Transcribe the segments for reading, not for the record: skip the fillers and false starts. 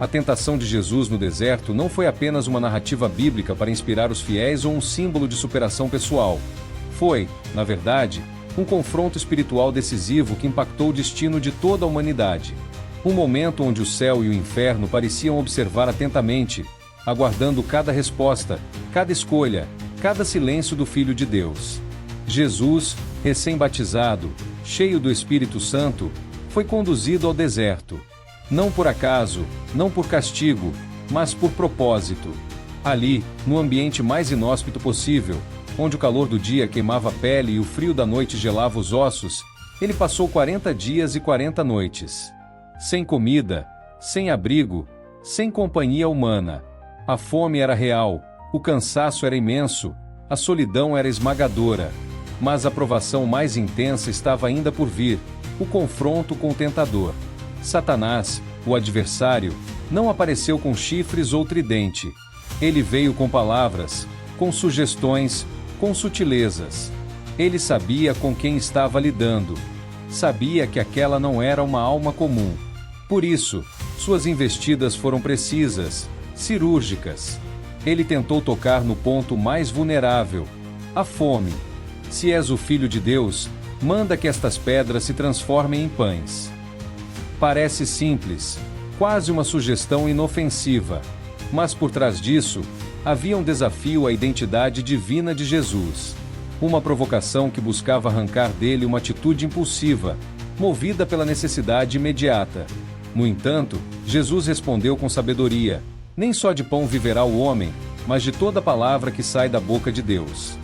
A tentação de Jesus no deserto não foi apenas uma narrativa bíblica para inspirar os fiéis ou um símbolo de superação pessoal. Foi, na verdade, um confronto espiritual decisivo que impactou o destino de toda a humanidade. Um momento onde o céu e o inferno pareciam observar atentamente, aguardando cada resposta, cada escolha, cada silêncio do Filho de Deus. Jesus, recém-batizado, cheio do Espírito Santo, foi conduzido ao deserto. Não por acaso, não por castigo, mas por propósito. Ali, no ambiente mais inóspito possível, onde o calor do dia queimava a pele e o frio da noite gelava os ossos, ele passou 40 dias e 40 noites. Sem comida, sem abrigo, sem companhia humana. A fome era real, o cansaço era imenso, a solidão era esmagadora. Mas a provação mais intensa estava ainda por vir, o confronto com o tentador. Satanás, o adversário, não apareceu com chifres ou tridente. Ele veio com palavras, com sugestões, com sutilezas. Ele sabia com quem estava lidando. Sabia que aquela não era uma alma comum. Por isso, suas investidas foram precisas, cirúrgicas. Ele tentou tocar no ponto mais vulnerável, a fome. Se és o Filho de Deus, manda que estas pedras se transformem em pães. Parece simples, quase uma sugestão inofensiva, mas por trás disso, havia um desafio à identidade divina de Jesus. Uma provocação que buscava arrancar dele uma atitude impulsiva, movida pela necessidade imediata. No entanto, Jesus respondeu com sabedoria: nem só de pão viverá o homem, mas de toda palavra que sai da boca de Deus.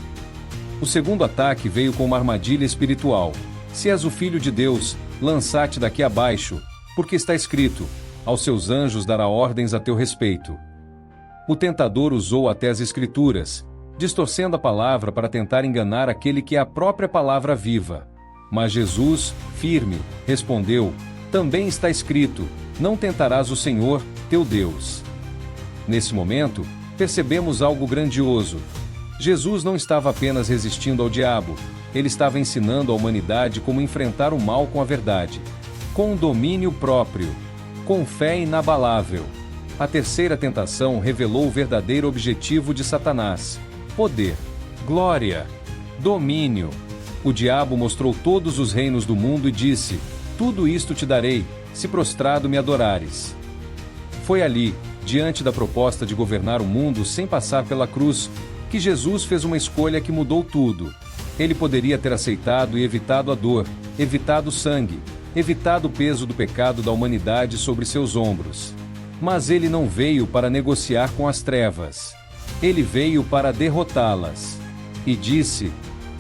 O segundo ataque veio com uma armadilha espiritual. Se és o Filho de Deus, lança-te daqui abaixo, porque está escrito: aos seus anjos dará ordens a teu respeito. O tentador usou até as Escrituras, distorcendo a palavra para tentar enganar aquele que é a própria palavra viva. Mas Jesus, firme, respondeu: também está escrito: não tentarás o Senhor, teu Deus. Nesse momento, percebemos algo grandioso. Jesus não estava apenas resistindo ao diabo, ele estava ensinando à humanidade como enfrentar o mal com a verdade, com domínio próprio, com fé inabalável. A terceira tentação revelou o verdadeiro objetivo de Satanás: poder, glória, domínio. O diabo mostrou todos os reinos do mundo e disse: tudo isto te darei, se prostrado me adorares. Foi ali, diante da proposta de governar o mundo sem passar pela cruz, que Jesus fez uma escolha que mudou tudo. Ele poderia ter aceitado e evitado a dor, evitado o sangue, evitado o peso do pecado da humanidade sobre seus ombros. Mas ele não veio para negociar com as trevas. Ele veio para derrotá-las. E disse: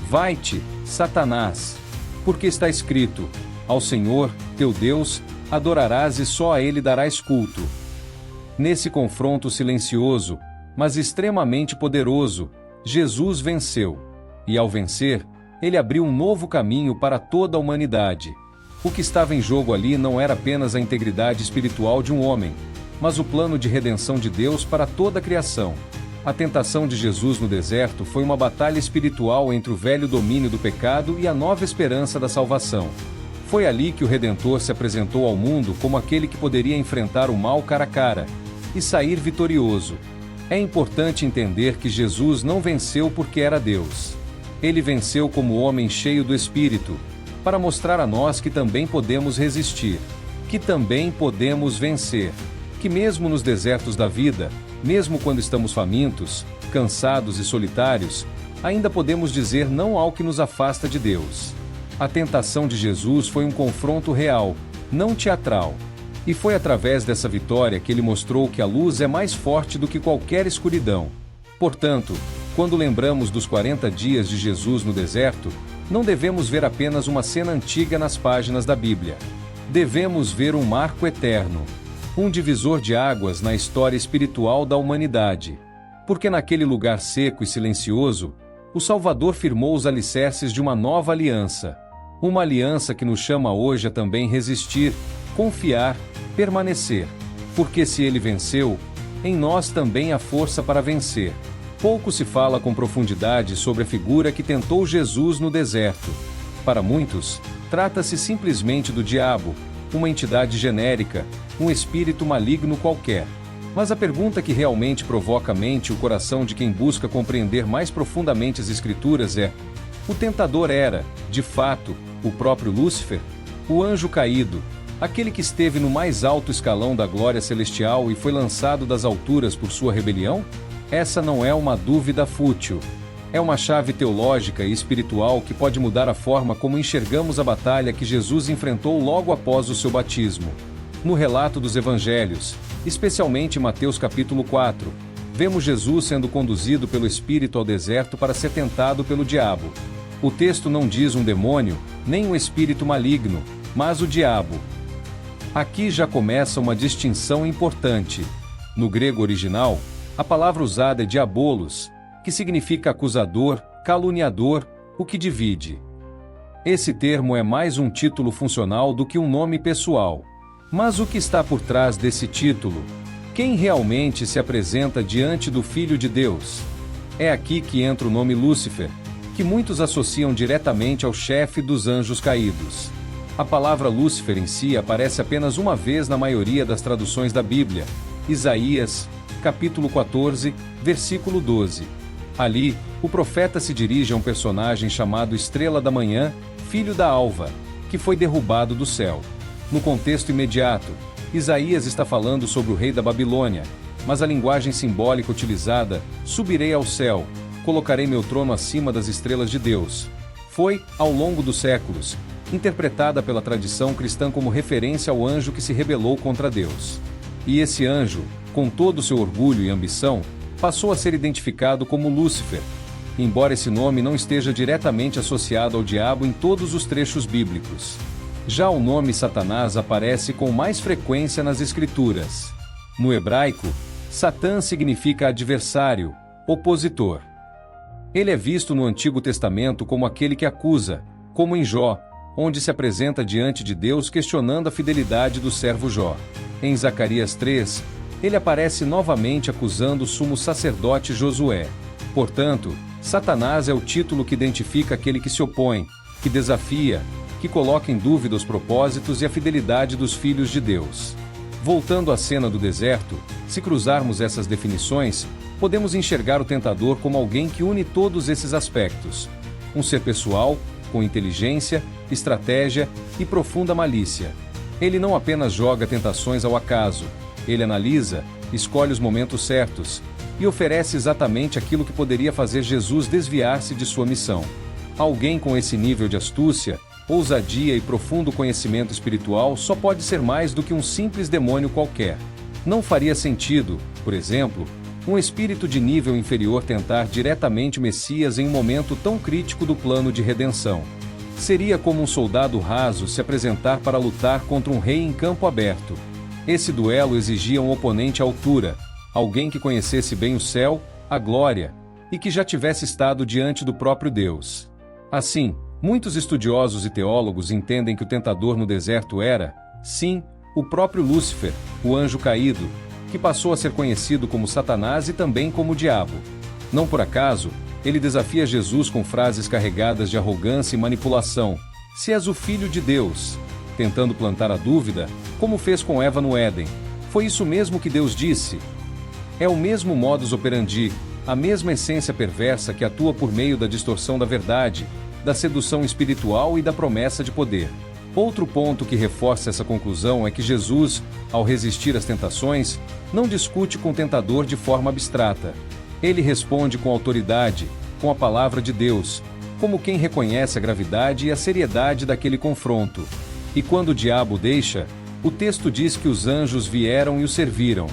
vai-te, Satanás, porque está escrito: ao Senhor, teu Deus, adorarás e só a Ele darás culto. Nesse confronto silencioso, mas extremamente poderoso, Jesus venceu. E ao vencer, ele abriu um novo caminho para toda a humanidade. O que estava em jogo ali não era apenas a integridade espiritual de um homem, mas o plano de redenção de Deus para toda a criação. A tentação de Jesus no deserto foi uma batalha espiritual entre o velho domínio do pecado e a nova esperança da salvação. Foi ali que o Redentor se apresentou ao mundo como aquele que poderia enfrentar o mal cara a cara e sair vitorioso. É importante entender que Jesus não venceu porque era Deus. Ele venceu como homem cheio do Espírito, para mostrar a nós que também podemos resistir, que também podemos vencer, que mesmo nos desertos da vida, mesmo quando estamos famintos, cansados e solitários, ainda podemos dizer não ao que nos afasta de Deus. A tentação de Jesus foi um confronto real, não teatral. E foi através dessa vitória que ele mostrou que a luz é mais forte do que qualquer escuridão. Portanto, quando lembramos dos 40 dias de Jesus no deserto, não devemos ver apenas uma cena antiga nas páginas da Bíblia. Devemos ver um marco eterno, um divisor de águas na história espiritual da humanidade. Porque naquele lugar seco e silencioso, o Salvador firmou os alicerces de uma nova aliança. Uma aliança que nos chama hoje a também resistir, confiar, permanecer. Porque se ele venceu, em nós também há força para vencer. Pouco se fala com profundidade sobre a figura que tentou Jesus no deserto. Para muitos, trata-se simplesmente do diabo, uma entidade genérica, um espírito maligno qualquer. Mas a pergunta que realmente provoca a mente e o coração de quem busca compreender mais profundamente as Escrituras é: o tentador era, de fato, o próprio Lúcifer? O anjo caído, aquele que esteve no mais alto escalão da glória celestial e foi lançado das alturas por sua rebelião? Essa não é uma dúvida fútil. É uma chave teológica e espiritual que pode mudar a forma como enxergamos a batalha que Jesus enfrentou logo após o seu batismo. No relato dos evangelhos, especialmente em Mateus capítulo 4, vemos Jesus sendo conduzido pelo Espírito ao deserto para ser tentado pelo diabo. O texto não diz um demônio, nem um espírito maligno, mas o diabo. Aqui já começa uma distinção importante. No grego original, a palavra usada é diabolos, que significa acusador, caluniador, o que divide. Esse termo é mais um título funcional do que um nome pessoal. Mas o que está por trás desse título? Quem realmente se apresenta diante do Filho de Deus? É aqui que entra o nome Lúcifer, que muitos associam diretamente ao chefe dos anjos caídos. A palavra Lúcifer em si aparece apenas uma vez na maioria das traduções da Bíblia, Isaías, capítulo 14, versículo 12. Ali, o profeta se dirige a um personagem chamado Estrela da Manhã, filho da Alva, que foi derrubado do céu. No contexto imediato, Isaías está falando sobre o rei da Babilônia, mas a linguagem simbólica utilizada, subirei ao céu, colocarei meu trono acima das estrelas de Deus, foi, ao longo dos séculos, interpretada pela tradição cristã como referência ao anjo que se rebelou contra Deus. E esse anjo, com todo o seu orgulho e ambição, passou a ser identificado como Lúcifer, embora esse nome não esteja diretamente associado ao diabo em todos os trechos bíblicos. Já o nome Satanás aparece com mais frequência nas Escrituras. No hebraico, Satã significa adversário, opositor. Ele é visto no Antigo Testamento como aquele que acusa, como em Jó, onde se apresenta diante de Deus questionando a fidelidade do servo Jó. Em Zacarias 3, ele aparece novamente acusando o sumo sacerdote Josué. Portanto, Satanás é o título que identifica aquele que se opõe, que desafia, que coloca em dúvida os propósitos e a fidelidade dos filhos de Deus. Voltando à cena do deserto, se cruzarmos essas definições, podemos enxergar o tentador como alguém que une todos esses aspectos. Um ser pessoal, com inteligência, estratégia e profunda malícia. Ele não apenas joga tentações ao acaso, ele analisa, escolhe os momentos certos e oferece exatamente aquilo que poderia fazer Jesus desviar-se de sua missão. Alguém com esse nível de astúcia, ousadia e profundo conhecimento espiritual só pode ser mais do que um simples demônio qualquer. Não faria sentido, por exemplo, um espírito de nível inferior tentar diretamente o Messias em um momento tão crítico do plano de redenção. Seria como um soldado raso se apresentar para lutar contra um rei em campo aberto. Esse duelo exigia um oponente à altura, alguém que conhecesse bem o céu, a glória, e que já tivesse estado diante do próprio Deus. Assim, muitos estudiosos e teólogos entendem que o tentador no deserto era, sim, o próprio Lúcifer, o anjo caído, que passou a ser conhecido como Satanás e também como o diabo. Não por acaso, ele desafia Jesus com frases carregadas de arrogância e manipulação. Se és o Filho de Deus, tentando plantar a dúvida, como fez com Eva no Éden. Foi isso mesmo que Deus disse. É o mesmo modus operandi, a mesma essência perversa que atua por meio da distorção da verdade, da sedução espiritual e da promessa de poder. Outro ponto que reforça essa conclusão é que Jesus, ao resistir às tentações, não discute com o tentador de forma abstrata. Ele responde com autoridade, com a palavra de Deus, como quem reconhece a gravidade e a seriedade daquele confronto. E quando o diabo deixa, o texto diz que os anjos vieram e o serviram.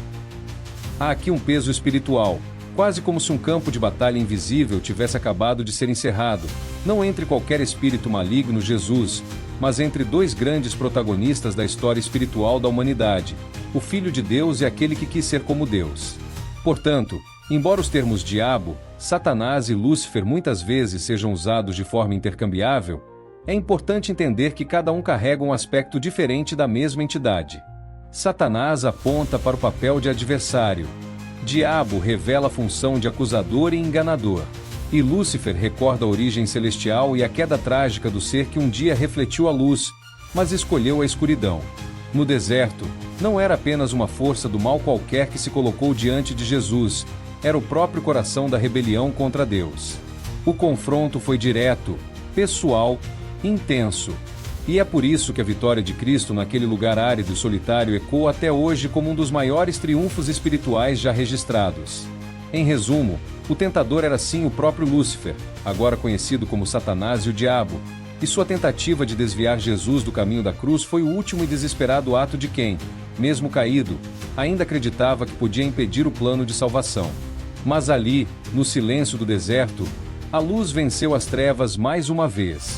Há aqui um peso espiritual, quase como se um campo de batalha invisível tivesse acabado de ser encerrado, não entre qualquer espírito maligno Jesus, mas entre dois grandes protagonistas da história espiritual da humanidade, o Filho de Deus e aquele que quis ser como Deus. Portanto, embora os termos diabo, Satanás e Lúcifer muitas vezes sejam usados de forma intercambiável, é importante entender que cada um carrega um aspecto diferente da mesma entidade. Satanás aponta para o papel de adversário. Diabo revela a função de acusador e enganador. E Lúcifer recorda a origem celestial e a queda trágica do ser que um dia refletiu a luz, mas escolheu a escuridão. No deserto, não era apenas uma força do mal qualquer que se colocou diante de Jesus, era o próprio coração da rebelião contra Deus. O confronto foi direto, pessoal, intenso. E é por isso que a vitória de Cristo naquele lugar árido e solitário ecoa até hoje como um dos maiores triunfos espirituais já registrados. Em resumo, o tentador era sim o próprio Lúcifer, agora conhecido como Satanás e o Diabo, e sua tentativa de desviar Jesus do caminho da cruz foi o último e desesperado ato de quem, mesmo caído, ainda acreditava que podia impedir o plano de salvação. Mas ali, no silêncio do deserto, a luz venceu as trevas mais uma vez.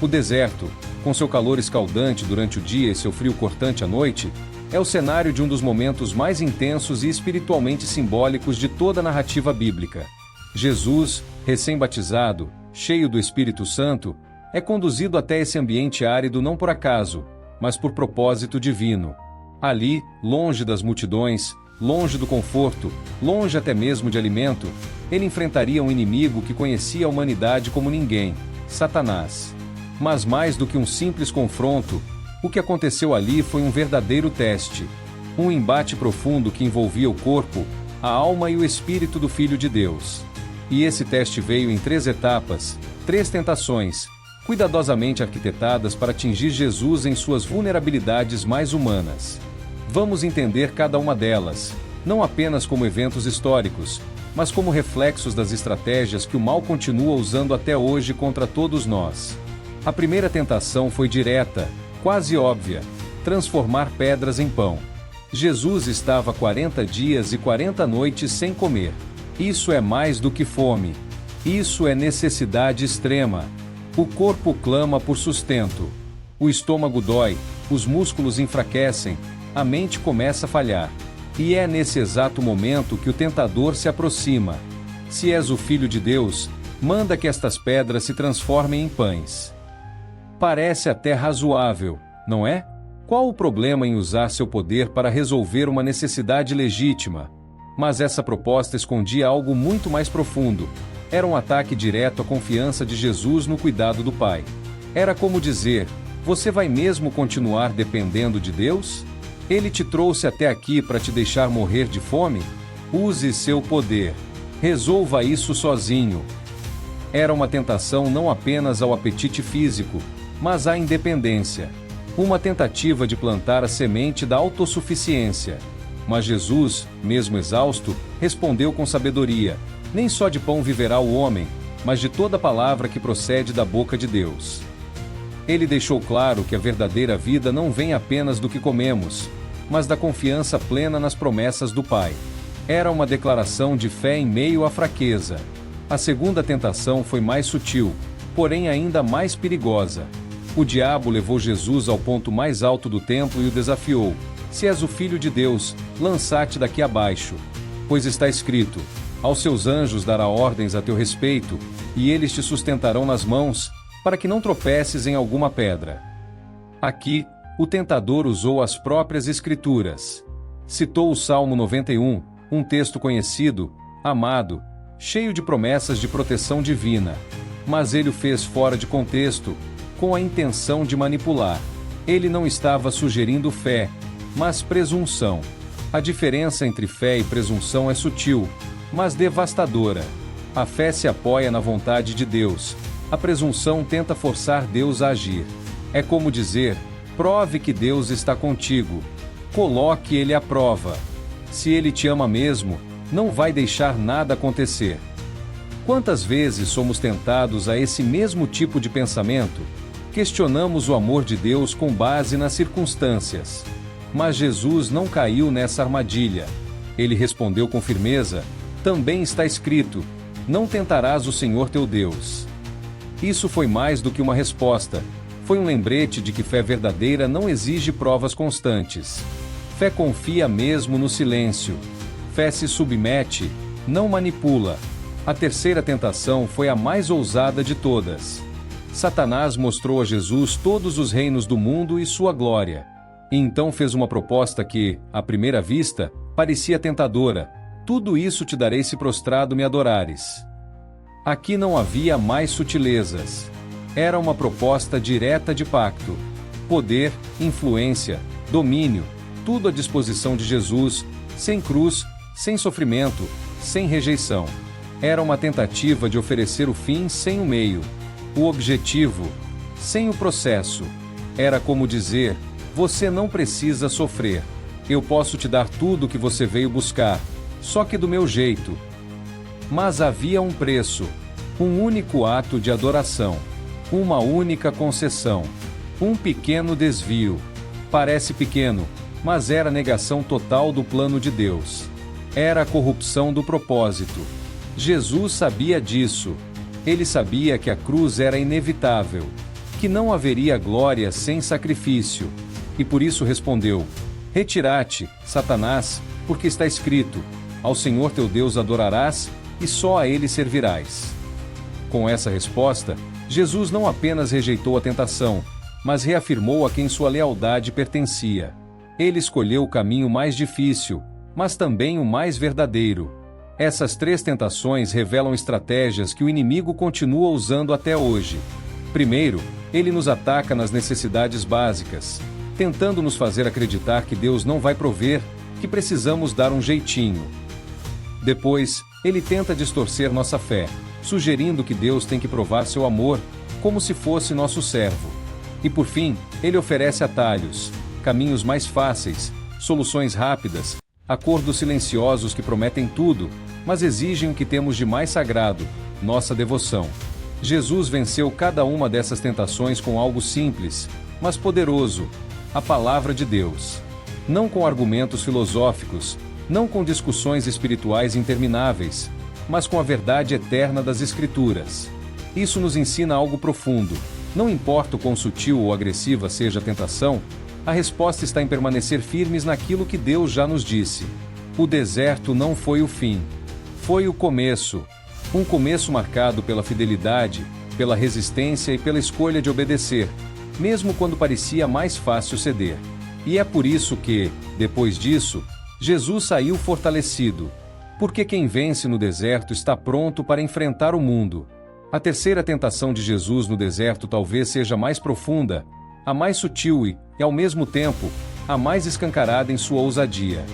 O deserto, com seu calor escaldante durante o dia e seu frio cortante à noite, é o cenário de um dos momentos mais intensos e espiritualmente simbólicos de toda a narrativa bíblica. Jesus, recém-batizado, cheio do Espírito Santo, é conduzido até esse ambiente árido não por acaso, mas por propósito divino. Ali, longe das multidões, longe do conforto, longe até mesmo de alimento, ele enfrentaria um inimigo que conhecia a humanidade como ninguém, Satanás. Mas mais do que um simples confronto, o que aconteceu ali foi um verdadeiro teste. Um embate profundo que envolvia o corpo, a alma e o espírito do Filho de Deus. E esse teste veio em 3 etapas, 3 tentações, cuidadosamente arquitetadas para atingir Jesus em suas vulnerabilidades mais humanas. Vamos entender cada uma delas, não apenas como eventos históricos, mas como reflexos das estratégias que o mal continua usando até hoje contra todos nós. A primeira tentação foi direta, quase óbvia: transformar pedras em pão. Jesus estava 40 dias e 40 noites sem comer. Isso é mais do que fome. Isso é necessidade extrema. O corpo clama por sustento. O estômago dói, os músculos enfraquecem, a mente começa a falhar. E é nesse exato momento que o tentador se aproxima. Se és o Filho de Deus, manda que estas pedras se transformem em pães. Parece até razoável, não é? Qual o problema em usar seu poder para resolver uma necessidade legítima? Mas essa proposta escondia algo muito mais profundo. Era um ataque direto à confiança de Jesus no cuidado do Pai. Era como dizer: você vai mesmo continuar dependendo de Deus? Ele te trouxe até aqui para te deixar morrer de fome? Use seu poder. Resolva isso sozinho. Era uma tentação não apenas ao apetite físico, mas à independência. Uma tentativa de plantar a semente da autossuficiência. Mas Jesus, mesmo exausto, respondeu com sabedoria: nem só de pão viverá o homem, mas de toda palavra que procede da boca de Deus. Ele deixou claro que a verdadeira vida não vem apenas do que comemos, mas da confiança plena nas promessas do Pai. Era uma declaração de fé em meio à fraqueza. A segunda tentação foi mais sutil, porém ainda mais perigosa. O diabo levou Jesus ao ponto mais alto do templo e o desafiou: se és o Filho de Deus, lança-te daqui abaixo. Pois está escrito: aos seus anjos dará ordens a teu respeito, e eles te sustentarão nas mãos, para que não tropeces em alguma pedra. Aqui, o tentador usou as próprias Escrituras. Citou o Salmo 91, um texto conhecido, amado, cheio de promessas de proteção divina. Mas ele o fez fora de contexto, com a intenção de manipular. Ele não estava sugerindo fé, mas presunção. A diferença entre fé e presunção é sutil, mas devastadora. A fé se apoia na vontade de Deus. A presunção tenta forçar Deus a agir. É como dizer: prove que Deus está contigo. Coloque Ele à prova. Se Ele te ama mesmo, não vai deixar nada acontecer. Quantas vezes somos tentados a esse mesmo tipo de pensamento? Questionamos o amor de Deus com base nas circunstâncias. Mas Jesus não caiu nessa armadilha. Ele respondeu com firmeza: também está escrito: não tentarás o Senhor teu Deus. Isso foi mais do que uma resposta. Foi um lembrete de que fé verdadeira não exige provas constantes. Fé confia mesmo no silêncio. Fé se submete, não manipula. A terceira tentação foi a mais ousada de todas. Satanás mostrou a Jesus todos os reinos do mundo e sua glória. E então fez uma proposta que, à primeira vista, parecia tentadora: tudo isso te darei se prostrado me adorares. Aqui não havia mais sutilezas. Era uma proposta direta de pacto. Poder, influência, domínio, tudo à disposição de Jesus, sem cruz, sem sofrimento, sem rejeição. Era uma tentativa de oferecer o fim sem o meio, o objetivo, sem o processo. Era como dizer: você não precisa sofrer. Eu posso te dar tudo o que você veio buscar, só que do meu jeito. Mas havia um preço, um único ato de adoração, uma única concessão, um pequeno desvio. Parece pequeno, mas era a negação total do plano de Deus. Era a corrupção do propósito. Jesus sabia disso. Ele sabia que a cruz era inevitável, que não haveria glória sem sacrifício. E por isso respondeu: retira-te, Satanás, porque está escrito: ao Senhor teu Deus adorarás, e só a Ele servirás. Com essa resposta, Jesus não apenas rejeitou a tentação, mas reafirmou a quem sua lealdade pertencia. Ele escolheu o caminho mais difícil, mas também o mais verdadeiro. Essas 3 tentações revelam estratégias que o inimigo continua usando até hoje. Primeiro, ele nos ataca nas necessidades básicas, tentando nos fazer acreditar que Deus não vai prover, que precisamos dar um jeitinho. Depois, ele tenta distorcer nossa fé, sugerindo que Deus tem que provar seu amor, como se fosse nosso servo. E por fim, ele oferece atalhos, caminhos mais fáceis, soluções rápidas, acordos silenciosos que prometem tudo, mas exigem o que temos de mais sagrado: nossa devoção. Jesus venceu cada uma dessas tentações com algo simples, mas poderoso: a palavra de Deus. Não com argumentos filosóficos, não com discussões espirituais intermináveis, mas com a verdade eterna das Escrituras. Isso nos ensina algo profundo. Não importa o quão sutil ou agressiva seja a tentação, a resposta está em permanecer firmes naquilo que Deus já nos disse. O deserto não foi o fim. Foi o começo. Um começo marcado pela fidelidade, pela resistência e pela escolha de obedecer, mesmo quando parecia mais fácil ceder. E é por isso que, depois disso, Jesus saiu fortalecido. Porque quem vence no deserto está pronto para enfrentar o mundo. A terceira tentação de Jesus no deserto talvez seja mais profunda, a mais sutil e, ao mesmo tempo, a mais escancarada em sua ousadia.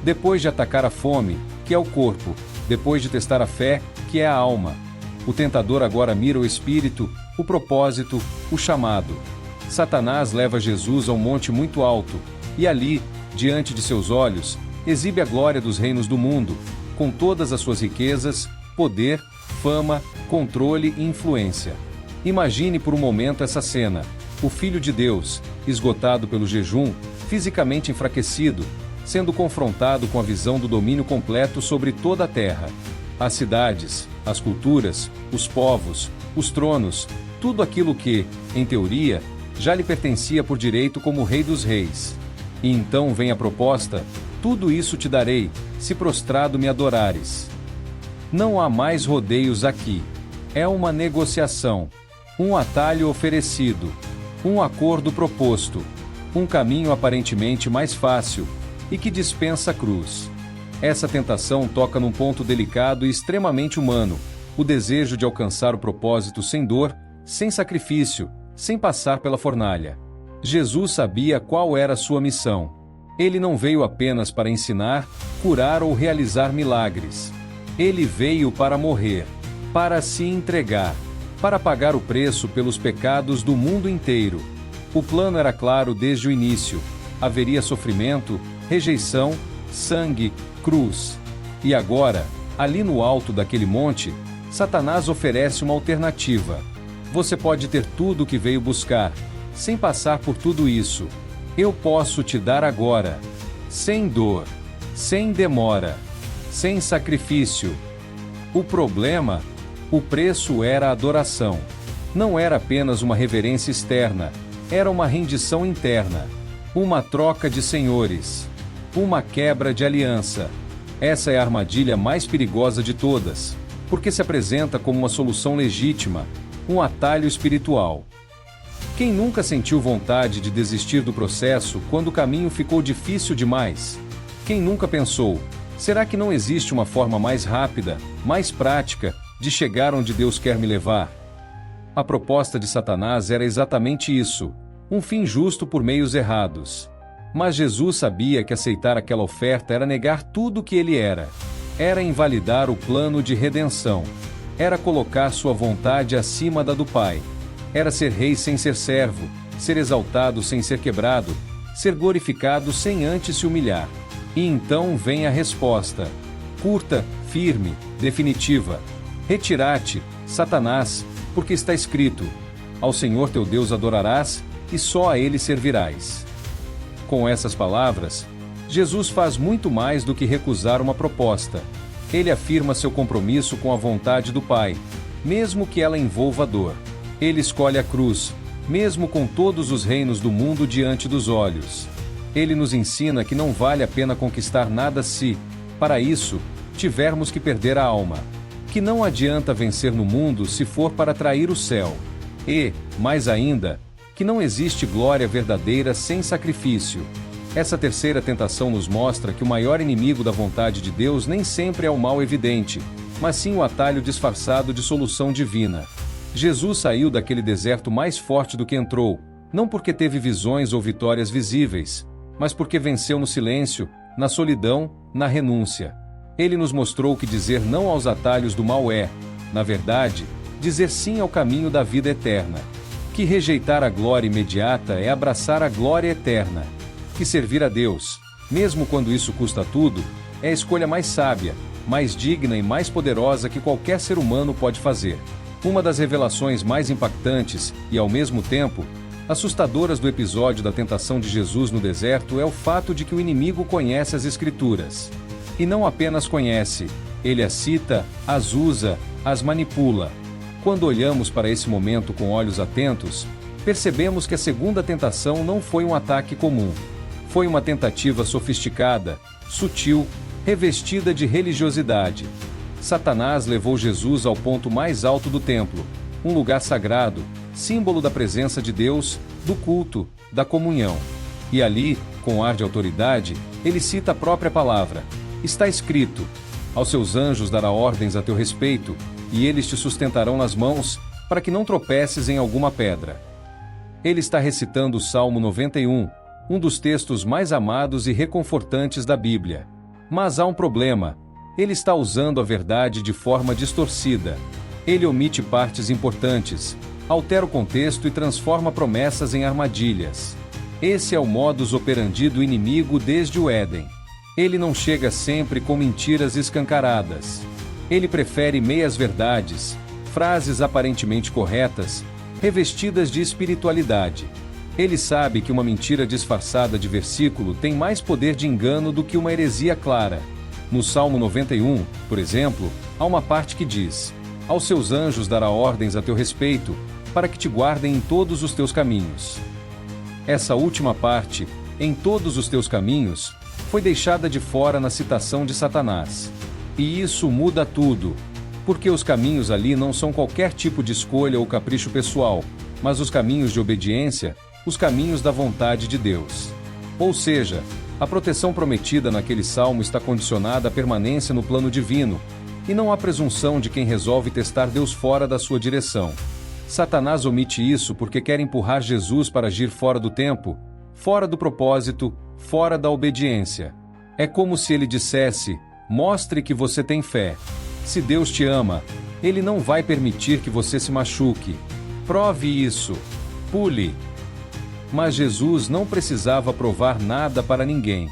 Depois de atacar a fome, que é o corpo, depois de testar a fé, que é a alma, o tentador agora mira o espírito, o propósito, o chamado. Satanás leva Jesus a um monte muito alto, e ali, diante de seus olhos, exibe a glória dos reinos do mundo, com todas as suas riquezas, poder, fama, controle e influência. Imagine por um momento essa cena: o Filho de Deus, esgotado pelo jejum, fisicamente enfraquecido, sendo confrontado com a visão do domínio completo sobre toda a terra. As cidades, as culturas, os povos, os tronos, tudo aquilo que, em teoria, já lhe pertencia por direito como Rei dos Reis. E então vem a proposta: tudo isso te darei, se prostrado me adorares. Não há mais rodeios aqui. É uma negociação, um atalho oferecido, um acordo proposto, um caminho aparentemente mais fácil e que dispensa a cruz. Essa tentação toca num ponto delicado e extremamente humano: o desejo de alcançar o propósito sem dor, sem sacrifício, sem passar pela fornalha. Jesus sabia qual era a sua missão. Ele não veio apenas para ensinar, curar ou realizar milagres. Ele veio para morrer, para se entregar, para pagar o preço pelos pecados do mundo inteiro. O plano era claro desde o início: haveria sofrimento, rejeição, sangue, cruz. E agora, ali no alto daquele monte, Satanás oferece uma alternativa. Você pode ter tudo o que veio buscar, sem passar por tudo isso. Eu posso te dar agora, sem dor, sem demora, sem sacrifício. O problema, o preço era a adoração. Não era apenas uma reverência externa, era uma rendição interna, uma troca de senhores, uma quebra de aliança. Essa é a armadilha mais perigosa de todas, porque se apresenta como uma solução legítima, um atalho espiritual. Quem nunca sentiu vontade de desistir do processo quando o caminho ficou difícil demais? Quem nunca pensou: será que não existe uma forma mais rápida, mais prática, de chegar onde Deus quer me levar? A proposta de Satanás era exatamente isso: um fim justo por meios errados. Mas Jesus sabia que aceitar aquela oferta era negar tudo o que ele era. Era invalidar o plano de redenção. Era colocar sua vontade acima da do Pai. Era ser rei sem ser servo, ser exaltado sem ser quebrado, ser glorificado sem antes se humilhar. E então vem a resposta. Curta, firme, definitiva. Retira-te, Satanás, porque está escrito: ao Senhor teu Deus adorarás, e só a Ele servirás. Com essas palavras, Jesus faz muito mais do que recusar uma proposta. Ele afirma seu compromisso com a vontade do Pai, mesmo que ela envolva dor. Ele escolhe a cruz, mesmo com todos os reinos do mundo diante dos olhos. Ele nos ensina que não vale a pena conquistar nada se, para isso, tivermos que perder a alma. Que não adianta vencer no mundo se for para atrair o céu. E, mais ainda, que não existe glória verdadeira sem sacrifício. Essa terceira tentação nos mostra que o maior inimigo da vontade de Deus nem sempre é o mal evidente, mas sim o atalho disfarçado de solução divina. Jesus saiu daquele deserto mais forte do que entrou, não porque teve visões ou vitórias visíveis, mas porque venceu no silêncio, na solidão, na renúncia. Ele nos mostrou que dizer não aos atalhos do mal é, na verdade, dizer sim ao caminho da vida eterna. Que rejeitar a glória imediata é abraçar a glória eterna. Que servir a Deus, mesmo quando isso custa tudo, é a escolha mais sábia, mais digna e mais poderosa que qualquer ser humano pode fazer. Uma das revelações mais impactantes e, ao mesmo tempo, assustadoras do episódio da tentação de Jesus no deserto é o fato de que o inimigo conhece as Escrituras. E não apenas conhece, ele as cita, as usa, as manipula. Quando olhamos para esse momento com olhos atentos, percebemos que a segunda tentação não foi um ataque comum. Foi uma tentativa sofisticada, sutil, revestida de religiosidade. Satanás levou Jesus ao ponto mais alto do templo, um lugar sagrado, símbolo da presença de Deus, do culto, da comunhão. E ali, com ar de autoridade, ele cita a própria palavra. Está escrito: aos seus anjos dará ordens a teu respeito, e eles te sustentarão nas mãos, para que não tropeces em alguma pedra. Ele está recitando o Salmo 91, um dos textos mais amados e reconfortantes da Bíblia. Mas há um problema. Ele está usando a verdade de forma distorcida. Ele omite partes importantes, altera o contexto e transforma promessas em armadilhas. Esse é o modus operandi do inimigo desde o Éden. Ele não chega sempre com mentiras escancaradas. Ele prefere meias-verdades, frases aparentemente corretas, revestidas de espiritualidade. Ele sabe que uma mentira disfarçada de versículo tem mais poder de engano do que uma heresia clara. No Salmo 91, por exemplo, há uma parte que diz: aos seus anjos dará ordens a teu respeito, para que te guardem em todos os teus caminhos. Essa última parte, em todos os teus caminhos, foi deixada de fora na citação de Satanás. E isso muda tudo, porque os caminhos ali não são qualquer tipo de escolha ou capricho pessoal, mas os caminhos de obediência, os caminhos da vontade de Deus. Ou seja, a proteção prometida naquele salmo está condicionada à permanência no plano divino, e não à presunção de quem resolve testar Deus fora da sua direção. Satanás omite isso porque quer empurrar Jesus para agir fora do tempo, fora do propósito, fora da obediência. É como se ele dissesse: mostre que você tem fé. Se Deus te ama, Ele não vai permitir que você se machuque. Prove isso. Pule. Mas Jesus não precisava provar nada para ninguém.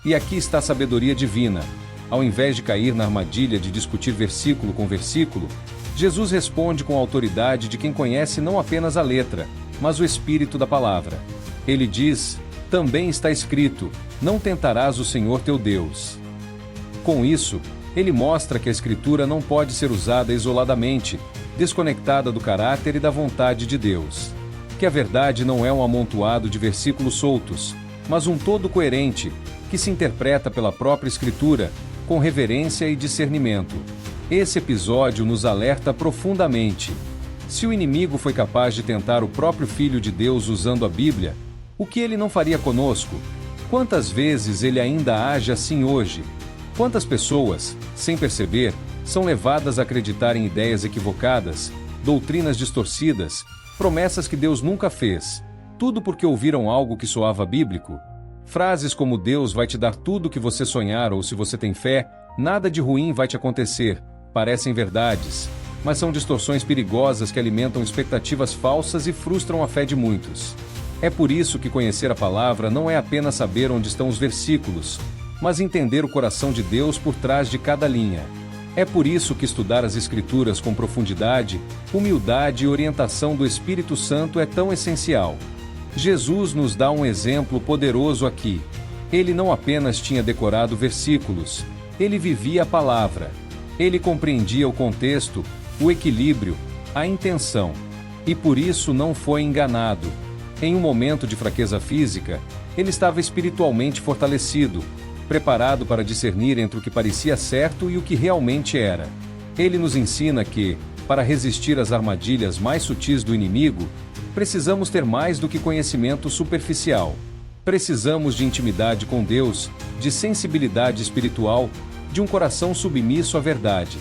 E aqui está a sabedoria divina. Ao invés de cair na armadilha de discutir versículo com versículo, Jesus responde com a autoridade de quem conhece não apenas a letra, mas o espírito da palavra. Ele diz: também está escrito: não tentarás o Senhor teu Deus. Com isso, ele mostra que a Escritura não pode ser usada isoladamente, desconectada do caráter e da vontade de Deus. Que a verdade não é um amontoado de versículos soltos, mas um todo coerente, que se interpreta pela própria Escritura, com reverência e discernimento. Esse episódio nos alerta profundamente. Se o inimigo foi capaz de tentar o próprio Filho de Deus usando a Bíblia, o que ele não faria conosco? Quantas vezes ele ainda age assim hoje? Quantas pessoas, sem perceber, são levadas a acreditar em ideias equivocadas, doutrinas distorcidas, promessas que Deus nunca fez, tudo porque ouviram algo que soava bíblico? Frases como Deus vai te dar tudo o que você sonhar ou se você tem fé, nada de ruim vai te acontecer, parecem verdades, mas são distorções perigosas que alimentam expectativas falsas e frustram a fé de muitos. É por isso que conhecer a palavra não é apenas saber onde estão os versículos, mas entender o coração de Deus por trás de cada linha. É por isso que estudar as Escrituras com profundidade, humildade e orientação do Espírito Santo é tão essencial. Jesus nos dá um exemplo poderoso aqui. Ele não apenas tinha decorado versículos, ele vivia a palavra. Ele compreendia o contexto, o equilíbrio, a intenção. E por isso não foi enganado. Em um momento de fraqueza física, ele estava espiritualmente fortalecido, preparado para discernir entre o que parecia certo e o que realmente era. Ele nos ensina que, para resistir às armadilhas mais sutis do inimigo, precisamos ter mais do que conhecimento superficial. Precisamos de intimidade com Deus, de sensibilidade espiritual, de um coração submisso à verdade.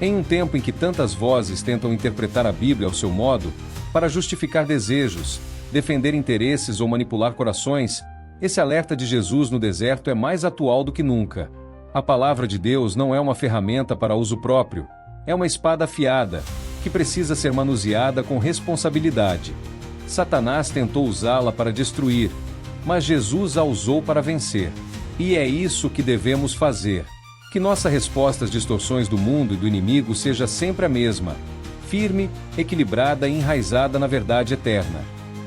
Em um tempo em que tantas vozes tentam interpretar a Bíblia ao seu modo, para justificar desejos, defender interesses ou manipular corações, esse alerta de Jesus no deserto é mais atual do que nunca. A palavra de Deus não é uma ferramenta para uso próprio, é uma espada afiada, que precisa ser manuseada com responsabilidade. Satanás tentou usá-la para destruir, mas Jesus a usou para vencer. E é isso que devemos fazer. Que nossa resposta às distorções do mundo e do inimigo seja sempre a mesma, firme, equilibrada e enraizada na verdade eterna.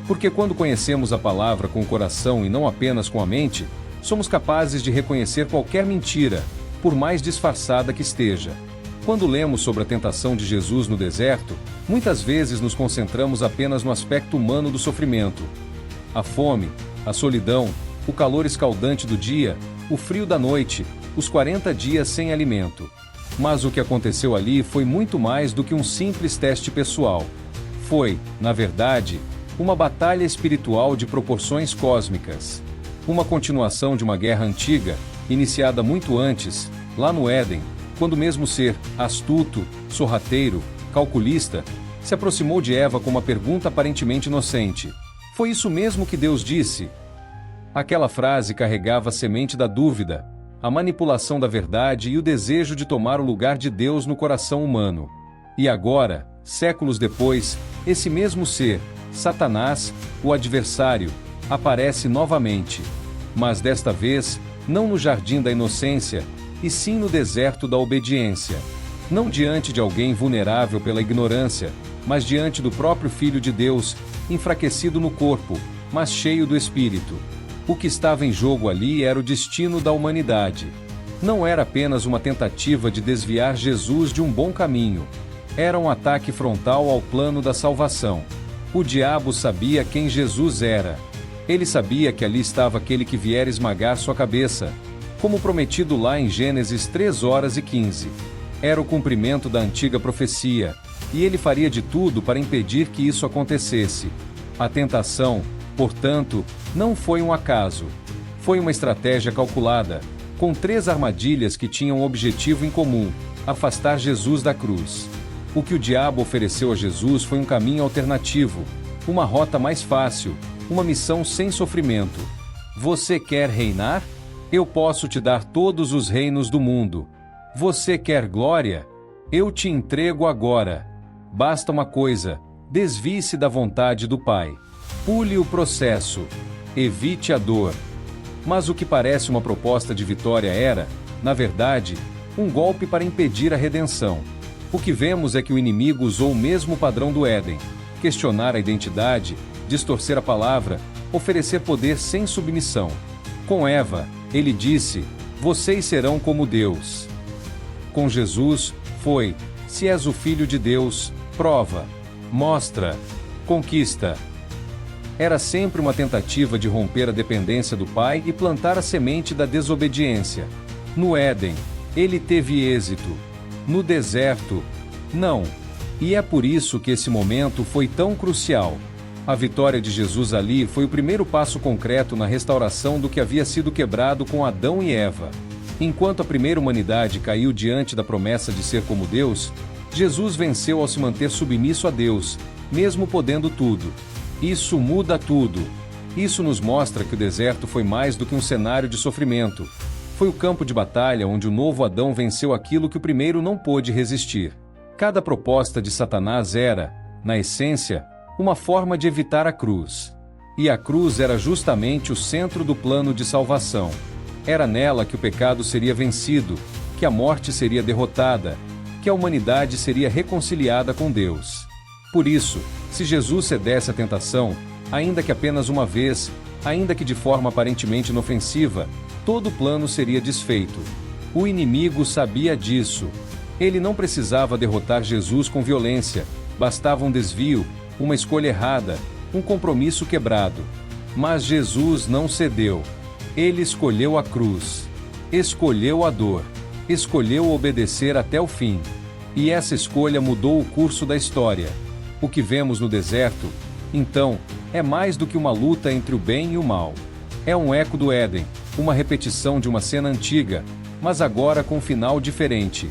Porque quando conhecemos a palavra com o coração e não apenas com a mente, somos capazes de reconhecer qualquer mentira, por mais disfarçada que esteja. Quando lemos sobre a tentação de Jesus no deserto, muitas vezes nos concentramos apenas no aspecto humano do sofrimento. A fome, a solidão, o calor escaldante do dia, o frio da noite, os 40 dias sem alimento. Mas o que aconteceu ali foi muito mais do que um simples teste pessoal. Foi, na verdade, uma batalha espiritual de proporções cósmicas. Uma continuação de uma guerra antiga, iniciada muito antes, lá no Éden, quando o mesmo ser, astuto, sorrateiro, calculista, se aproximou de Eva com uma pergunta aparentemente inocente. Foi isso mesmo que Deus disse? Aquela frase carregava a semente da dúvida, a manipulação da verdade e o desejo de tomar o lugar de Deus no coração humano. E agora, séculos depois, esse mesmo ser, Satanás, o adversário, aparece novamente. Mas desta vez, não no jardim da inocência, e sim no deserto da obediência. Não diante de alguém vulnerável pela ignorância, mas diante do próprio Filho de Deus, enfraquecido no corpo, mas cheio do Espírito. O que estava em jogo ali era o destino da humanidade. Não era apenas uma tentativa de desviar Jesus de um bom caminho. Era um ataque frontal ao plano da salvação. O diabo sabia quem Jesus era. Ele sabia que ali estava aquele que viera esmagar sua cabeça, como prometido lá em Gênesis 3:15. Era o cumprimento da antiga profecia, e ele faria de tudo para impedir que isso acontecesse. A tentação, portanto, não foi um acaso. Foi uma estratégia calculada, com 3 armadilhas que tinham um objetivo em comum: afastar Jesus da cruz. O que o diabo ofereceu a Jesus foi um caminho alternativo, uma rota mais fácil, uma missão sem sofrimento. Você quer reinar? Eu posso te dar todos os reinos do mundo. Você quer glória? Eu te entrego agora. Basta uma coisa: desvie-se da vontade do Pai. Pule o processo. Evite a dor. Mas o que parece uma proposta de vitória era, na verdade, um golpe para impedir a redenção. O que vemos é que o inimigo usou o mesmo padrão do Éden: questionar a identidade, distorcer a palavra, oferecer poder sem submissão. Com Eva, ele disse: vocês serão como Deus. Com Jesus, foi: se és o Filho de Deus, prova, mostra, conquista. Era sempre uma tentativa de romper a dependência do Pai e plantar a semente da desobediência. No Éden, ele teve êxito. No deserto, não. E é por isso que esse momento foi tão crucial. A vitória de Jesus ali foi o primeiro passo concreto na restauração do que havia sido quebrado com Adão e Eva. Enquanto a primeira humanidade caiu diante da promessa de ser como Deus, Jesus venceu ao se manter submisso a Deus, mesmo podendo tudo. Isso muda tudo. Isso nos mostra que o deserto foi mais do que um cenário de sofrimento. Foi o campo de batalha onde o novo Adão venceu aquilo que o primeiro não pôde resistir. Cada proposta de Satanás era, na essência, uma forma de evitar a cruz. E a cruz era justamente o centro do plano de salvação. Era nela que o pecado seria vencido, que a morte seria derrotada, que a humanidade seria reconciliada com Deus. Por isso, se Jesus cedesse à tentação, ainda que apenas uma vez, ainda que de forma aparentemente inofensiva, todo o plano seria desfeito. O inimigo sabia disso. Ele não precisava derrotar Jesus com violência, bastava um desvio, uma escolha errada, um compromisso quebrado. Mas Jesus não cedeu. Ele escolheu a cruz. Escolheu a dor. Escolheu obedecer até o fim. E essa escolha mudou o curso da história. O que vemos no deserto, então, é mais do que uma luta entre o bem e o mal. É um eco do Éden, uma repetição de uma cena antiga, mas agora com um final diferente.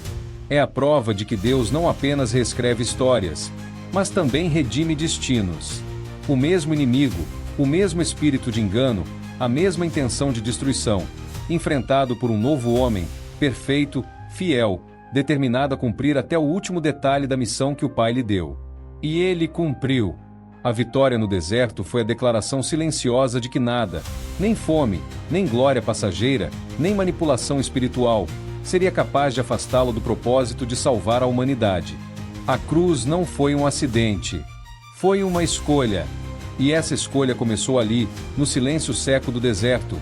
É a prova de que Deus não apenas reescreve histórias, mas também redime destinos. O mesmo inimigo, o mesmo espírito de engano, a mesma intenção de destruição, enfrentado por um novo homem, perfeito, fiel, determinado a cumprir até o último detalhe da missão que o Pai lhe deu. E ele cumpriu. A vitória no deserto foi a declaração silenciosa de que nada, nem fome, nem glória passageira, nem manipulação espiritual, seria capaz de afastá-lo do propósito de salvar a humanidade. A cruz não foi um acidente. Foi uma escolha. E essa escolha começou ali, no silêncio seco do deserto,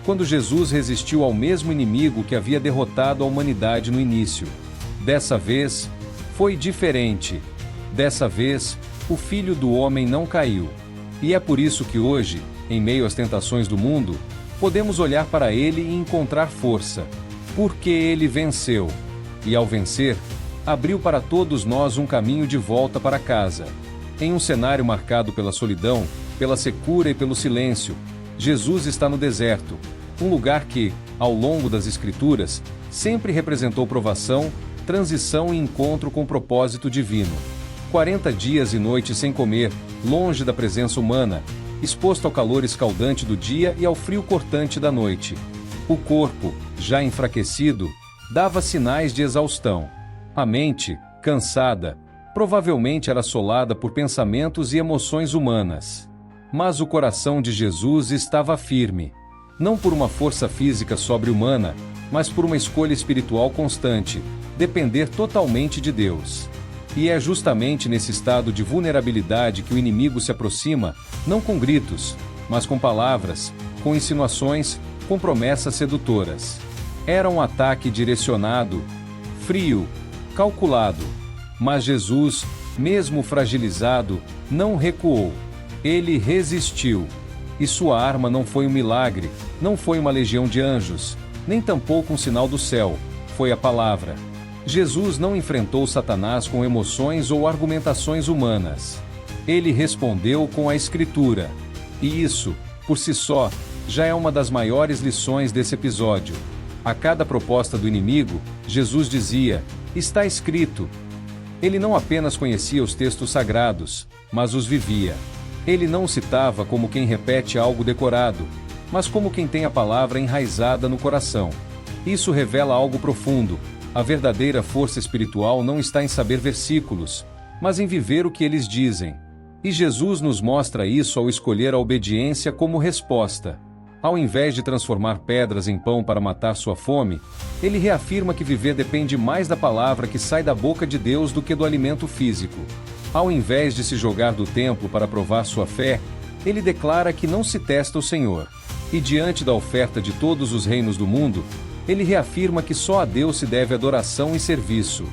quando Jesus resistiu ao mesmo inimigo que havia derrotado a humanidade no início. Dessa vez, foi diferente. Dessa vez, o Filho do Homem não caiu. E é por isso que hoje, em meio às tentações do mundo, podemos olhar para ele e encontrar força. Porque ele venceu. E ao vencer, abriu para todos nós um caminho de volta para casa. Em um cenário marcado pela solidão, pela secura e pelo silêncio, Jesus está no deserto, um lugar que, ao longo das Escrituras, sempre representou provação, transição e encontro com o propósito divino. 40 dias e noites sem comer, longe da presença humana, exposto ao calor escaldante do dia e ao frio cortante da noite. O corpo, já enfraquecido, dava sinais de exaustão. A mente, cansada, provavelmente era assolada por pensamentos e emoções humanas. Mas o coração de Jesus estava firme. Não por uma força física sobre-humana, mas por uma escolha espiritual constante, depender totalmente de Deus. E é justamente nesse estado de vulnerabilidade que o inimigo se aproxima, não com gritos, mas com palavras, com insinuações, com promessas sedutoras. Era um ataque direcionado, frio, calculado. Mas Jesus, mesmo fragilizado, não recuou. Ele resistiu. E sua arma não foi um milagre, não foi uma legião de anjos, nem tampouco um sinal do céu, foi a palavra. Jesus não enfrentou Satanás com emoções ou argumentações humanas. Ele respondeu com a Escritura. E isso, por si só, já é uma das maiores lições desse episódio. A cada proposta do inimigo, Jesus dizia: "Está escrito." Ele não apenas conhecia os textos sagrados, mas os vivia. Ele não os citava como quem repete algo decorado, mas como quem tem a palavra enraizada no coração. Isso revela algo profundo. A verdadeira força espiritual não está em saber versículos, mas em viver o que eles dizem. E Jesus nos mostra isso ao escolher a obediência como resposta. Ao invés de transformar pedras em pão para matar sua fome, ele reafirma que viver depende mais da palavra que sai da boca de Deus do que do alimento físico. Ao invés de se jogar do templo para provar sua fé, ele declara que não se testa o Senhor. E diante da oferta de todos os reinos do mundo, ele reafirma que só a Deus se deve adoração e serviço.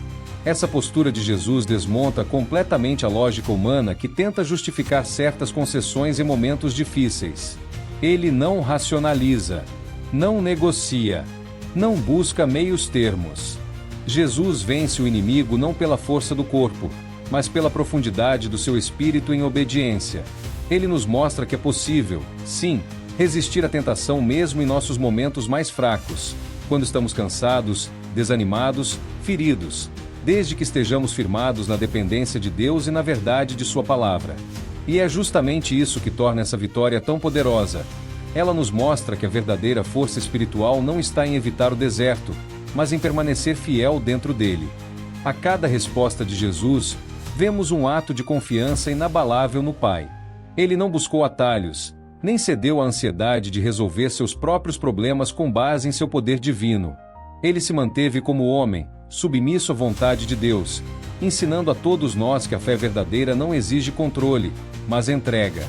Essa postura de Jesus desmonta completamente a lógica humana que tenta justificar certas concessões em momentos difíceis. Ele não racionaliza, não negocia, não busca meios termos. Jesus vence o inimigo não pela força do corpo, mas pela profundidade do seu espírito em obediência. Ele nos mostra que é possível, sim, resistir à tentação mesmo em nossos momentos mais fracos, quando estamos cansados, desanimados, feridos, desde que estejamos firmados na dependência de Deus e na verdade de sua palavra. E é justamente isso que torna essa vitória tão poderosa. Ela nos mostra que a verdadeira força espiritual não está em evitar o deserto, mas em permanecer fiel dentro dele. A cada resposta de Jesus, vemos um ato de confiança inabalável no Pai. Ele não buscou atalhos, nem cedeu à ansiedade de resolver seus próprios problemas com base em seu poder divino. Ele se manteve como homem, submisso à vontade de Deus, ensinando a todos nós que a fé verdadeira não exige controle, mas entrega.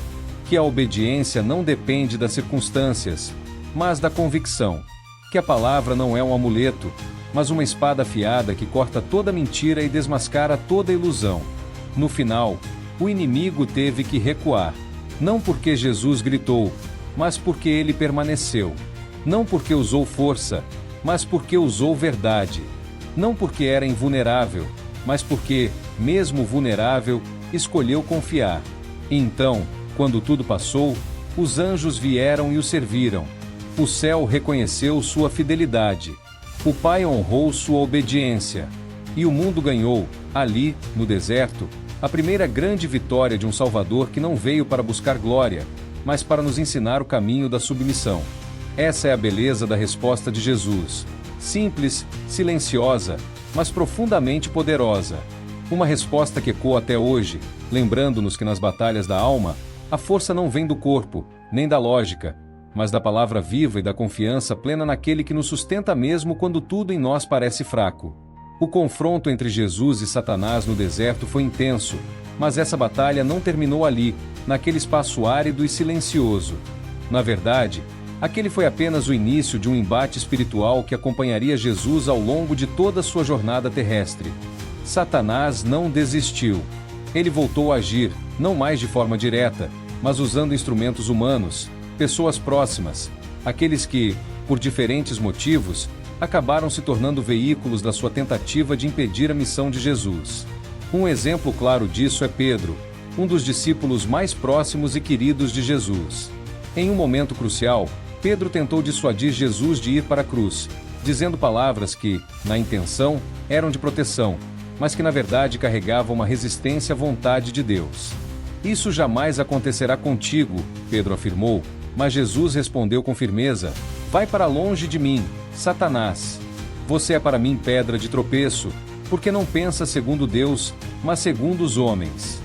Que a obediência não depende das circunstâncias, mas da convicção. Que a palavra não é um amuleto, mas uma espada afiada que corta toda mentira e desmascara toda ilusão. No final, o inimigo teve que recuar. Não porque Jesus gritou, mas porque ele permaneceu. Não porque usou força, mas porque usou verdade. Não porque era invulnerável, mas porque, mesmo vulnerável, escolheu confiar. E então, quando tudo passou, os anjos vieram e o serviram. O céu reconheceu sua fidelidade. O Pai honrou sua obediência. E o mundo ganhou, ali, no deserto, a primeira grande vitória de um Salvador que não veio para buscar glória, mas para nos ensinar o caminho da submissão. Essa é a beleza da resposta de Jesus. Simples, silenciosa, mas profundamente poderosa. Uma resposta que ecoa até hoje, lembrando-nos que nas batalhas da alma, a força não vem do corpo, nem da lógica, mas da palavra viva e da confiança plena naquele que nos sustenta mesmo quando tudo em nós parece fraco. O confronto entre Jesus e Satanás no deserto foi intenso, mas essa batalha não terminou ali, naquele espaço árido e silencioso. Na verdade, aquele foi apenas o início de um embate espiritual que acompanharia Jesus ao longo de toda a sua jornada terrestre. Satanás não desistiu. Ele voltou a agir, não mais de forma direta, mas usando instrumentos humanos, pessoas próximas, aqueles que, por diferentes motivos, acabaram se tornando veículos da sua tentativa de impedir a missão de Jesus. Um exemplo claro disso é Pedro, um dos discípulos mais próximos e queridos de Jesus. Em um momento crucial, Pedro tentou dissuadir Jesus de ir para a cruz, dizendo palavras que, na intenção, eram de proteção, mas que na verdade carregavam uma resistência à vontade de Deus. Isso jamais acontecerá contigo, Pedro afirmou, mas Jesus respondeu com firmeza: vai para longe de mim, Satanás. Você é para mim pedra de tropeço, porque não pensa segundo Deus, mas segundo os homens.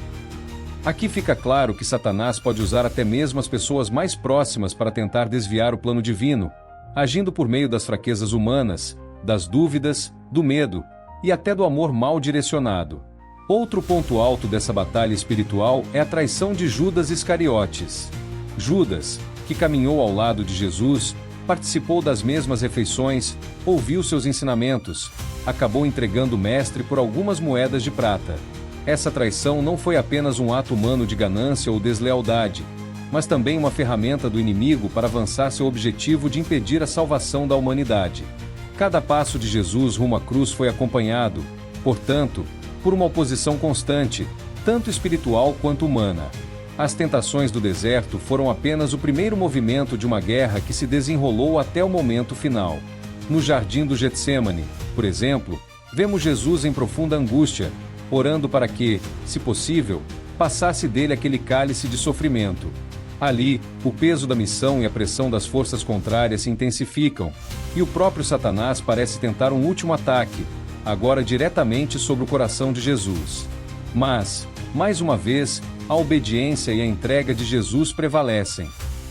Aqui fica claro que Satanás pode usar até mesmo as pessoas mais próximas para tentar desviar o plano divino, agindo por meio das fraquezas humanas, das dúvidas, do medo e até do amor mal direcionado. Outro ponto alto dessa batalha espiritual é a traição de Judas Iscariotes. Judas, que caminhou ao lado de Jesus, participou das mesmas refeições, ouviu seus ensinamentos, acabou entregando o mestre por algumas moedas de prata. Essa traição não foi apenas um ato humano de ganância ou deslealdade, mas também uma ferramenta do inimigo para avançar seu objetivo de impedir a salvação da humanidade. Cada passo de Jesus rumo à cruz foi acompanhado, portanto, por uma oposição constante, tanto espiritual quanto humana. As tentações do deserto foram apenas o primeiro movimento de uma guerra que se desenrolou até o momento final. No jardim do Getsêmani, por exemplo, vemos Jesus em profunda angústia, orando para que, se possível, passasse dele aquele cálice de sofrimento. Ali, o peso da missão e a pressão das forças contrárias se intensificam, e o próprio Satanás parece tentar um último ataque, agora diretamente sobre o coração de Jesus. Mas, mais uma vez, a obediência e a entrega de Jesus prevalecem.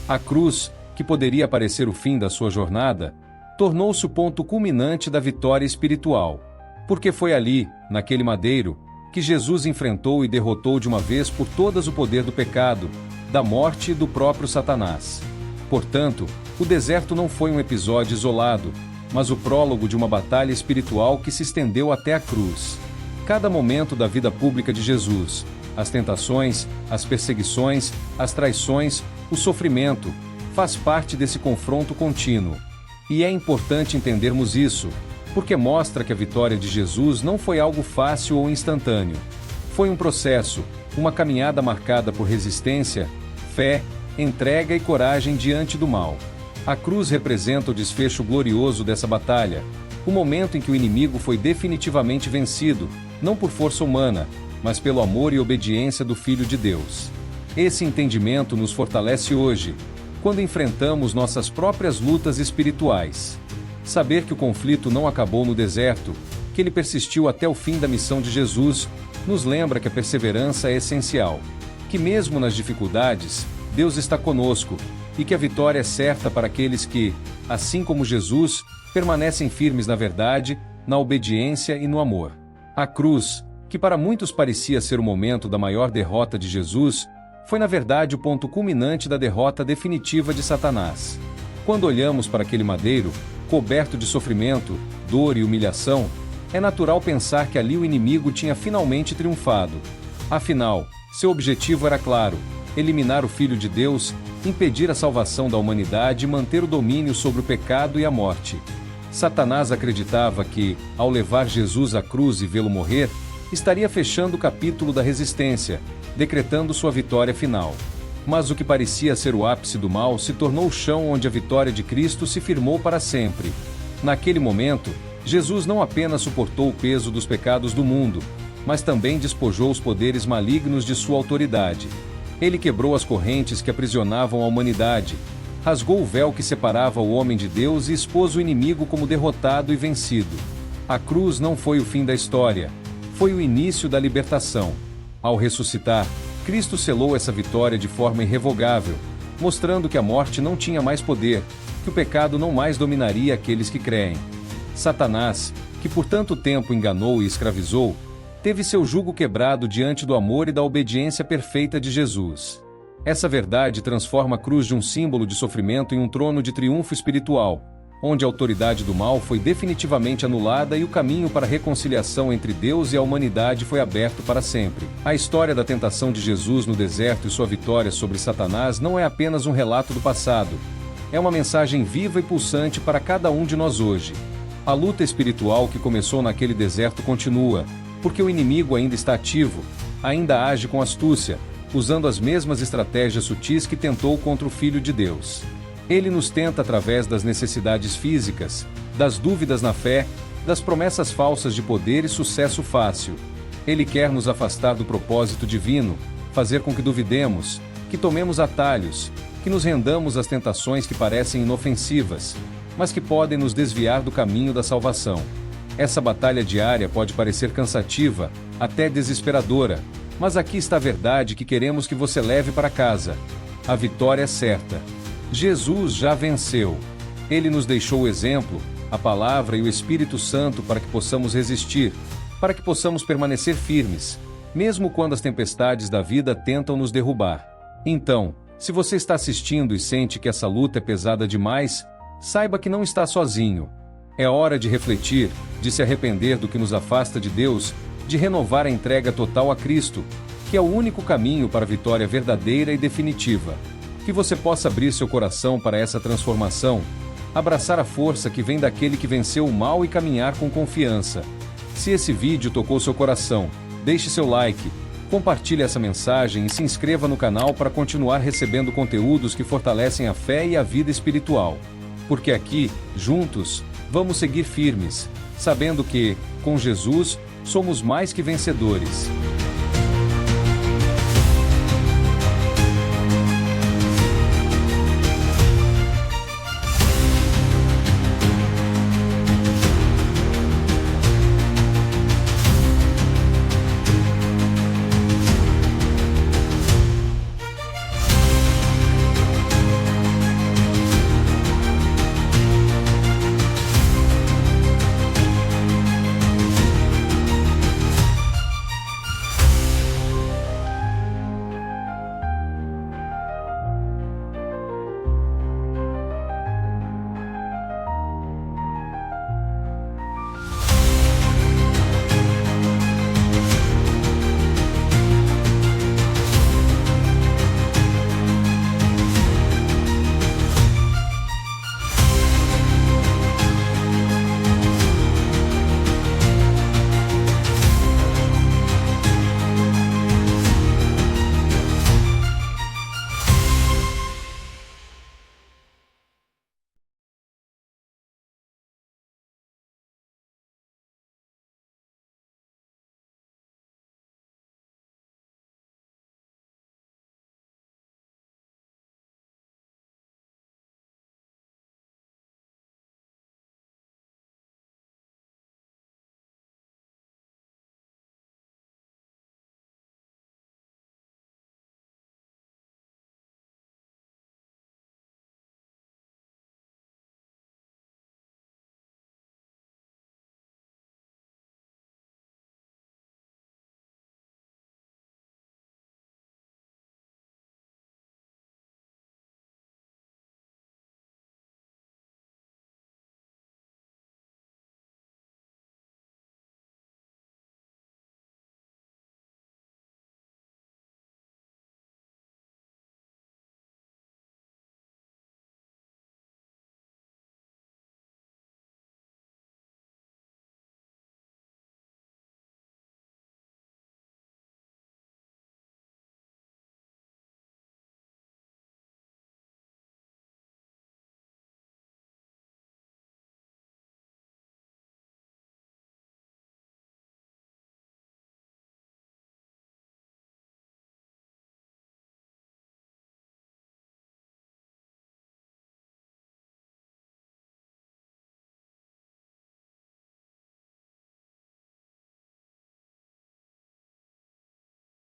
A cruz, que poderia parecer o fim da sua jornada, tornou-se o ponto culminante da vitória espiritual. Porque foi ali, naquele madeiro, que Jesus enfrentou e derrotou de uma vez por todas o poder do pecado, da morte e do próprio Satanás. Portanto, o deserto não foi um episódio isolado, mas o prólogo de uma batalha espiritual que se estendeu até a cruz. Cada momento da vida pública de Jesus, as tentações, as perseguições, as traições, o sofrimento, faz parte desse confronto contínuo. E é importante entendermos isso, porque mostra que a vitória de Jesus não foi algo fácil ou instantâneo. Foi um processo, uma caminhada marcada por resistência, fé, entrega e coragem diante do mal. A cruz representa o desfecho glorioso dessa batalha, o momento em que o inimigo foi definitivamente vencido, não por força humana, mas pelo amor e obediência do Filho de Deus. Esse entendimento nos fortalece hoje, quando enfrentamos nossas próprias lutas espirituais. Saber que o conflito não acabou no deserto, que ele persistiu até o fim da missão de Jesus, nos lembra que a perseverança é essencial, que mesmo nas dificuldades, Deus está conosco, e que a vitória é certa para aqueles que, assim como Jesus, permanecem firmes na verdade, na obediência e no amor. A cruz, que para muitos parecia ser o momento da maior derrota de Jesus, foi na verdade o ponto culminante da derrota definitiva de Satanás. Quando olhamos para aquele madeiro, coberto de sofrimento, dor e humilhação, é natural pensar que ali o inimigo tinha finalmente triunfado. Afinal, seu objetivo era claro: eliminar o Filho de Deus, impedir a salvação da humanidade e manter o domínio sobre o pecado e a morte. Satanás acreditava que, ao levar Jesus à cruz e vê-lo morrer, estaria fechando o capítulo da resistência, decretando sua vitória final. Mas o que parecia ser o ápice do mal se tornou o chão onde a vitória de Cristo se firmou para sempre. Naquele momento, Jesus não apenas suportou o peso dos pecados do mundo, mas também despojou os poderes malignos de sua autoridade. Ele quebrou as correntes que aprisionavam a humanidade, rasgou o véu que separava o homem de Deus e expôs o inimigo como derrotado e vencido. A cruz não foi o fim da história, foi o início da libertação. Ao ressuscitar, Cristo selou essa vitória de forma irrevogável, mostrando que a morte não tinha mais poder, que o pecado não mais dominaria aqueles que creem. Satanás, que por tanto tempo enganou e escravizou, teve seu jugo quebrado diante do amor e da obediência perfeita de Jesus. Essa verdade transforma a cruz de um símbolo de sofrimento em um trono de triunfo espiritual, onde a autoridade do mal foi definitivamente anulada e o caminho para a reconciliação entre Deus e a humanidade foi aberto para sempre. A história da tentação de Jesus no deserto e sua vitória sobre Satanás não é apenas um relato do passado, é uma mensagem viva e pulsante para cada um de nós hoje. A luta espiritual que começou naquele deserto continua, porque o inimigo ainda está ativo, ainda age com astúcia, usando as mesmas estratégias sutis que tentou contra o Filho de Deus. Ele nos tenta através das necessidades físicas, das dúvidas na fé, das promessas falsas de poder e sucesso fácil. Ele quer nos afastar do propósito divino, fazer com que duvidemos, que tomemos atalhos, que nos rendamos às tentações que parecem inofensivas, mas que podem nos desviar do caminho da salvação. Essa batalha diária pode parecer cansativa, até desesperadora, mas aqui está a verdade que queremos que você leve para casa. A vitória é certa. Jesus já venceu. Ele nos deixou o exemplo, a palavra e o Espírito Santo para que possamos resistir, para que possamos permanecer firmes, mesmo quando as tempestades da vida tentam nos derrubar. Então, se você está assistindo e sente que essa luta é pesada demais, saiba que não está sozinho. É hora de refletir, de se arrepender do que nos afasta de Deus, de renovar a entrega total a Cristo, que é o único caminho para a vitória verdadeira e definitiva. Que você possa abrir seu coração para essa transformação, abraçar a força que vem daquele que venceu o mal e caminhar com confiança. Se esse vídeo tocou seu coração, deixe seu like, compartilhe essa mensagem e se inscreva no canal para continuar recebendo conteúdos que fortalecem a fé e a vida espiritual. Porque aqui, juntos, vamos seguir firmes, sabendo que, com Jesus, somos mais que vencedores.